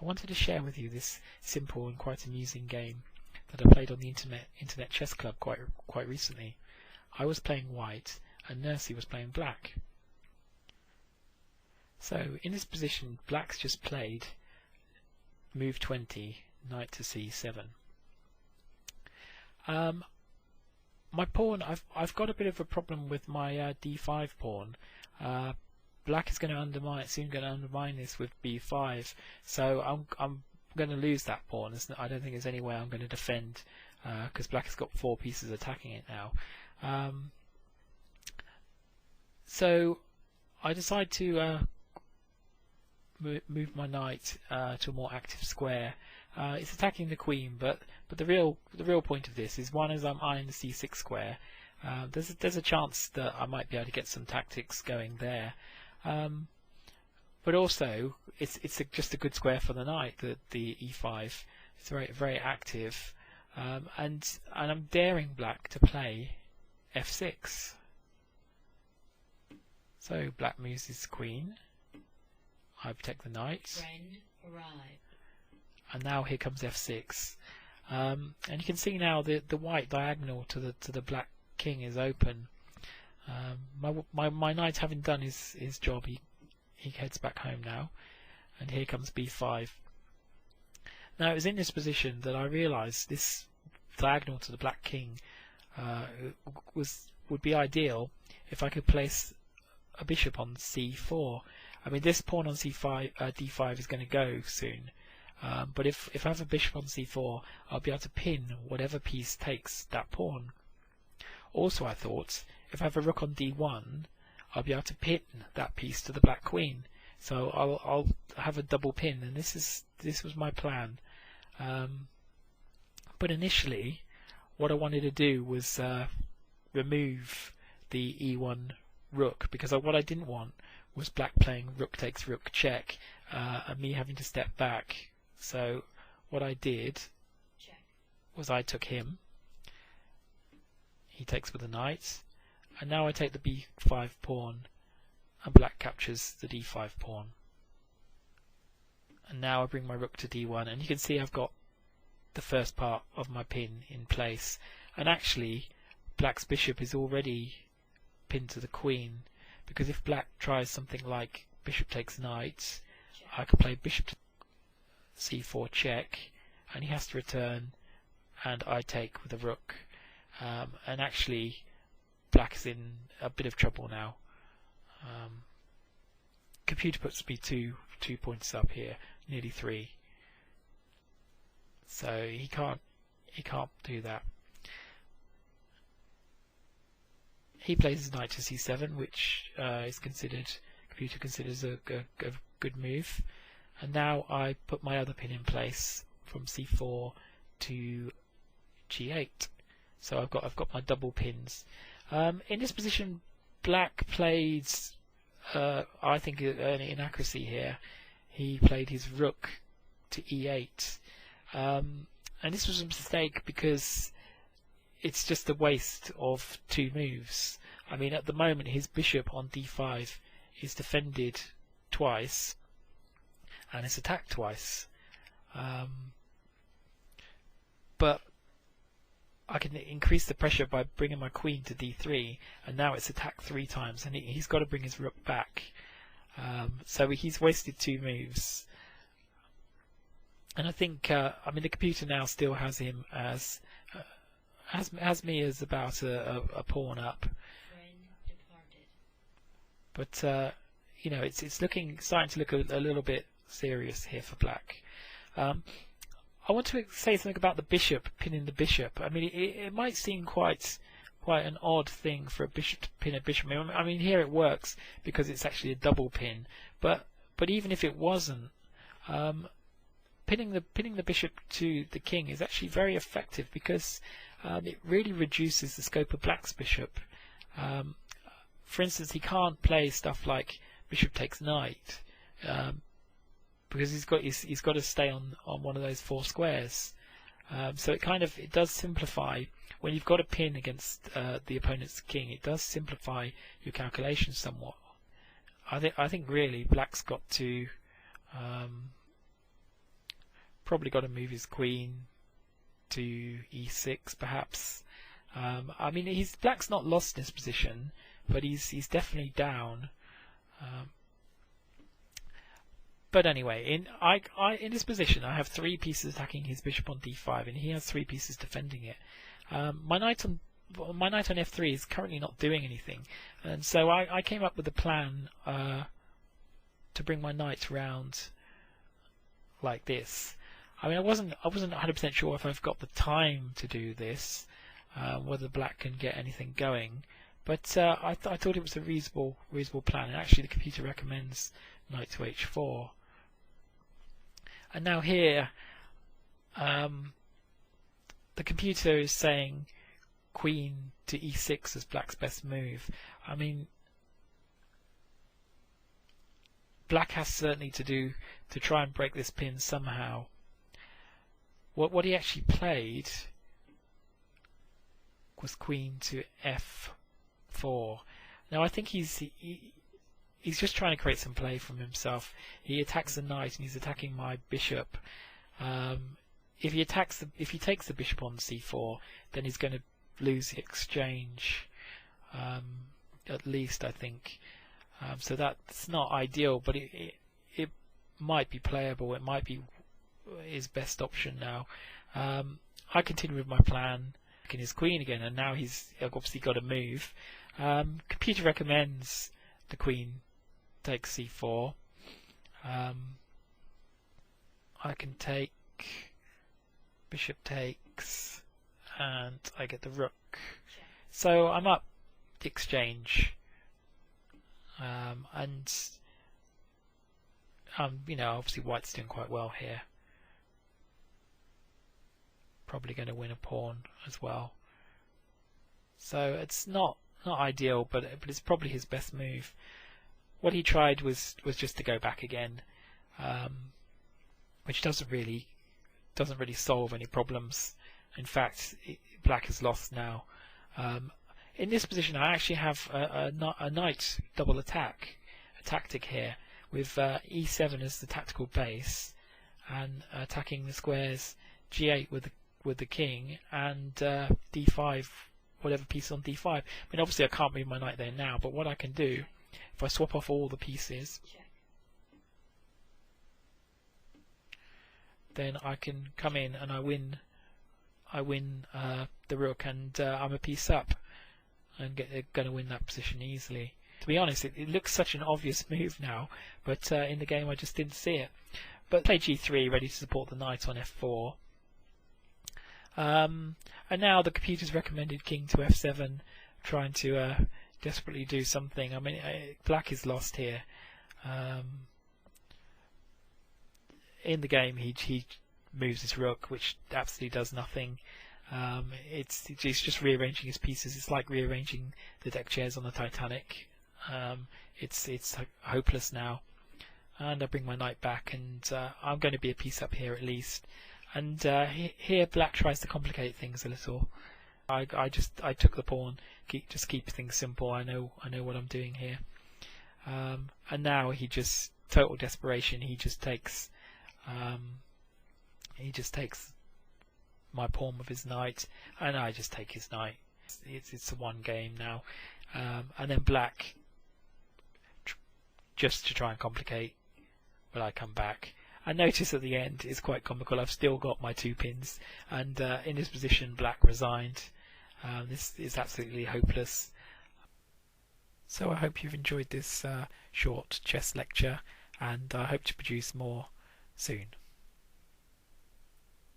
I wanted to share with you this simple and quite amusing game that I played on the Internet Chess Club quite recently. I was playing white and Nursey was playing black. So in this position, black's just played move 20, knight to c7. My pawn, I've got a bit of a problem with my d5 pawn. Black is going to soon going to undermine this with b5, so I'm going to lose that pawn. I don't think there's any way I'm going to defend, because black has got 4 pieces attacking it now. So I decide to move my knight to a more active square. It's attacking the queen, but the real point of this is, one, as I'm eyeing the c6 square, there's a chance that I might be able to get some tactics going there. But also, it's just a good square for the knight. The e5, it's very active, and I'm daring black to play f6. So black moves his queen. I protect the knight. And now here comes f6. And you can see now the white diagonal to the black king is open. My knight, having done his job, he heads back home now, and here comes b5. Now it was in this position that I realised this diagonal to the black king would be ideal if I could place a bishop on c4. I mean, this pawn on d5 is going to go soon, but if I have a bishop on c4, I'll be able to pin whatever piece takes that pawn. Also, I thought, if I have a rook on d1, I'll be able to pin that piece to the black queen. So I'll have a double pin, and this was my plan. But initially, what I wanted to do was remove the e1 rook, because what I didn't want was black playing rook takes rook check, and me having to step back. So what I did was I took him. He takes with the knight, and now I take the b5 pawn, and black captures the d5 pawn. And now I bring my rook to d1, and you can see I've got the first part of my pin in place. And actually, black's bishop is already pinned to the queen, because if black tries something like bishop takes knight, I can play bishop to c4 check, and he has to return, and I take with a rook. And actually, black is in a bit of trouble now. Computer puts me two points up here, nearly 3. So he can't do that. He plays his knight to c7, which computer considers a good move. And now I put my other pin in place from c4 to g8. So I've got my double pins. In this position, black played, I think, an inaccuracy here. He played his rook to e8, and this was a mistake because it's just a waste of 2 moves. I mean, at the moment, his bishop on d5 is defended twice, and it's attacked twice. But I can increase the pressure by bringing my queen to d3, and now it's attacked 3 times, and he's got to bring his rook back. So he's wasted 2 moves. And I think, I mean, the computer now still has him as me as about a pawn up. But you know, it's starting to look a little bit serious here for black. I want to say something about the bishop, pinning the bishop. I mean, it might seem quite an odd thing for a bishop to pin a bishop. I mean, here it works because it's actually a double pin. But even if it wasn't, pinning the bishop to the king is actually very effective because it really reduces the scope of black's bishop. For instance, he can't play stuff like bishop takes knight. Because he's got to stay on one of those 4 squares, so it does simplify when you've got a pin against the opponent's king. It does simplify your calculations somewhat. I think really black's got to probably got to move his queen to e6, perhaps. I mean, black's not lost in his position, but he's definitely down. But anyway, in this position, I have 3 pieces attacking his bishop on d5, and he has 3 pieces defending it. My knight on f3 is currently not doing anything, and so I came up with a plan to bring my knight round like this. I mean, I wasn't 100% sure if I've got the time to do this, whether black can get anything going, but I thought it was a reasonable plan. And actually, the computer recommends knight to h4. And now here, the computer is saying queen to e6 as black's best move. I mean, black has certainly to try and break this pin somehow. What he actually played was queen to f4. Now I think he's just trying to create some play from himself. He attacks the knight and he's attacking my bishop. If he takes the bishop on c4, then he's going to lose the exchange, at least I think. So that's not ideal, but it might be playable. It might be his best option now. I continue with my plan, attacking his queen again, and now he's obviously got to move. Computer recommends the queen takes c4. I can take, bishop takes, and I get the rook. So I'm up the exchange, and obviously white's doing quite well here. Probably going to win a pawn as well. So it's not ideal, but it's probably his best move. What he tried was just to go back again, which doesn't really solve any problems. In fact, black is lost now. In this position, I actually have a knight double attack, a tactic here, with e7 as the tactical base, and attacking the squares g8 with the king, and d5, whatever piece on d5. I mean, obviously I can't move my knight there now, but what I can do, if I swap off all the pieces, then I can come in and I win the rook, and I'm a piece up and going to win that position easily. To be honest, it looks such an obvious move now, but in the game I just didn't see it. But play g3, ready to support the knight on f4. And now the computer's recommended king to f7, trying to desperately do something. I mean, black is lost here. In the game, he moves his rook, which absolutely does nothing. It's just rearranging his pieces. It's like rearranging the deck chairs on the Titanic. It's hopeless now. And I bring my knight back, and I'm going to be a piece up here at least. And here black tries to complicate things a little. I took the pawn, just keep things simple. I know what I'm doing here. And now he just, total desperation. He just takes my pawn with his knight, and I just take his knight. It's a one game now. And then black, just to try and complicate, but I come back. And notice at the end, it's quite comical, I've still got my 2 pins, and in this position black resigned. This is absolutely hopeless. So I hope you've enjoyed this short chess lecture, and I hope to produce more soon.